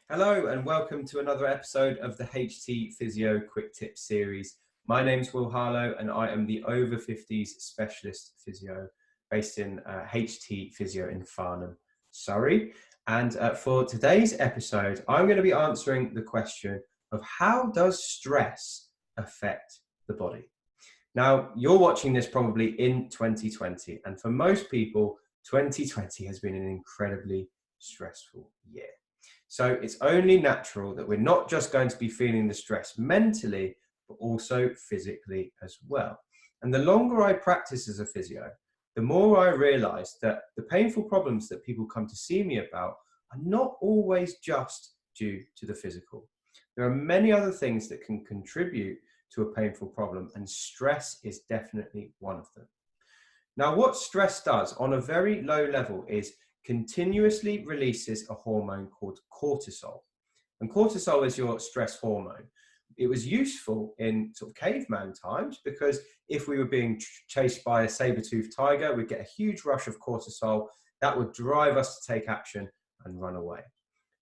Hello and welcome to another episode of the HT Physio Quick Tips series. My name's Will Harlow and I am the Over-Fifties specialist physio based in HT Physio in Farnham, Surrey. And for today's episode, I'm going to be answering the question of how does stress affect the body? Now, you're watching this probably in 2020, and for most people, 2020 has been an incredibly stressful year. So it's only natural that we're not just going to be feeling the stress mentally, but also physically as well. And the longer I practice as a physio, the more I realize that the painful problems that people come to see me about are not always just due to the physical. There are many other things that can contribute to a painful problem, and stress is definitely one of them. Now, what stress does on a very low level is continuously releases a hormone called cortisol. And cortisol is your stress hormone. It was useful in sort of caveman times because if we were being chased by a saber-toothed tiger, we'd get a huge rush of cortisol that would drive us to take action and run away.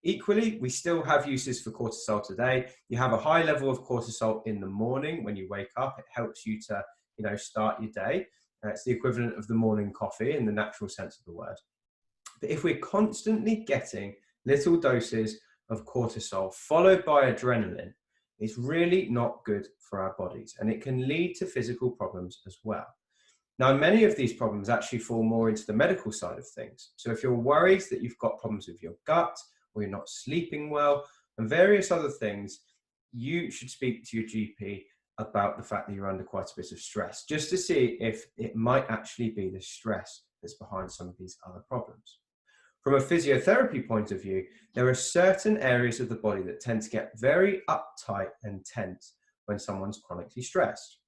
Equally, we still have uses for cortisol today. You have a high level of cortisol in the morning when you wake up. It helps you to, start your day. It's the equivalent of the morning coffee in the natural sense of the word. But if we're constantly getting little doses of cortisol followed by adrenaline, it's really not good for our bodies, and it can lead to physical problems as well. Now, many of these problems actually fall more into the medical side of things. So if you're worried that you've got problems with your gut, or you're not sleeping well, and various other things, you should speak to your GP about the fact that you're under quite a bit of stress, just to see if it might actually be the stress that's behind some of these other problems. From a physiotherapy point of view, there are certain areas of the body that tend to get very uptight and tense when someone's chronically stressed.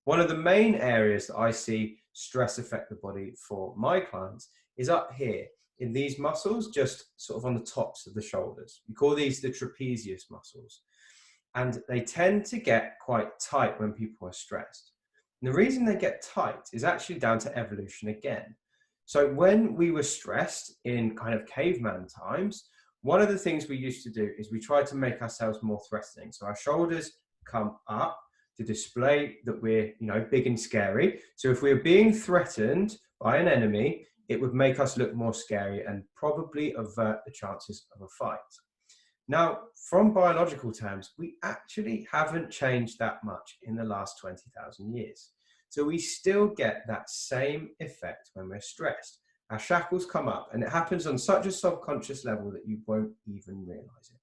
One of the main areas that I see stress affect the body for my clients is up here in these muscles, just sort of on the tops of the shoulders. We call these the trapezius muscles. And they tend to get quite tight when people are stressed. And the reason they get tight is actually down to evolution again. So when we were stressed in kind of caveman times, one of the things we used to do is we tried to make ourselves more threatening. So our shoulders come up to display that we're, big and scary. So if we're being threatened by an enemy, it would make us look more scary and probably avert the chances of a fight. Now, from biological terms, we actually haven't changed that much in the last 20,000 years. So we still get that same effect when we're stressed. Our shackles come up, and it happens on such a subconscious level that you won't even realize it.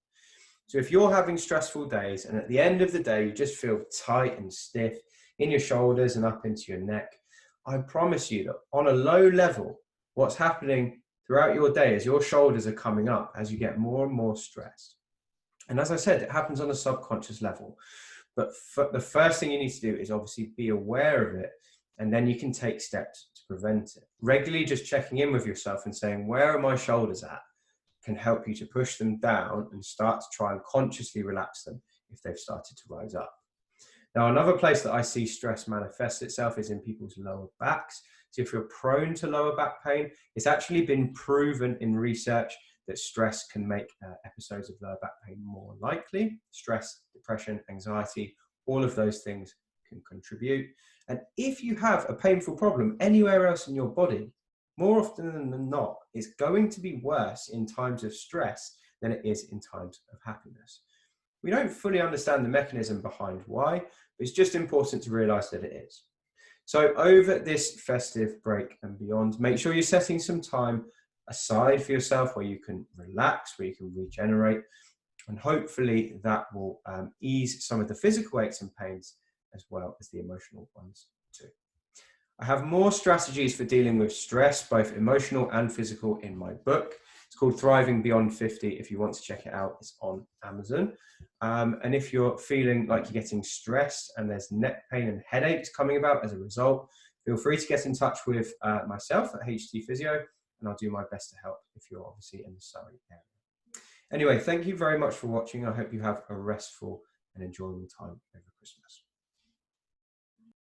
So if you're having stressful days and at the end of the day, you just feel tight and stiff in your shoulders and up into your neck, I promise you that on a low level, what's happening throughout your day is your shoulders are coming up as you get more and more stressed. And as I said, it happens on a subconscious level. But the first thing you need to do is obviously be aware of it, and then you can take steps to prevent it. Regularly just checking in with yourself and saying, where are my shoulders at, can help you to push them down and start to try and consciously relax them if they've started to rise up. Now, another place that I see stress manifest itself is in people's lower backs. So if you're prone to lower back pain, it's actually been proven in research that stress can make episodes of lower back pain more likely. Stress, depression, anxiety, all of those things can contribute. And if you have a painful problem anywhere else in your body, more often than not, it's going to be worse in times of stress than it is in times of happiness. We don't fully understand the mechanism behind why, but it's just important to realize that it is. So over this festive break and beyond, make sure you're setting some time aside for yourself where you can relax, where you can regenerate, and hopefully that will ease some of the physical aches and pains as well as the emotional ones too. I have more strategies for dealing with stress, both emotional and physical, in my book. It's called Thriving Beyond 50. If you want to check it out, it's on Amazon. And if you're feeling like you're getting stressed and there's neck pain and headaches coming about as a result, feel free to get in touch with myself at HT Physio, and I'll do my best to help if you're obviously in the Surrey area. Anyway, thank you very much for watching. I hope you have a restful and enjoyable time over Christmas.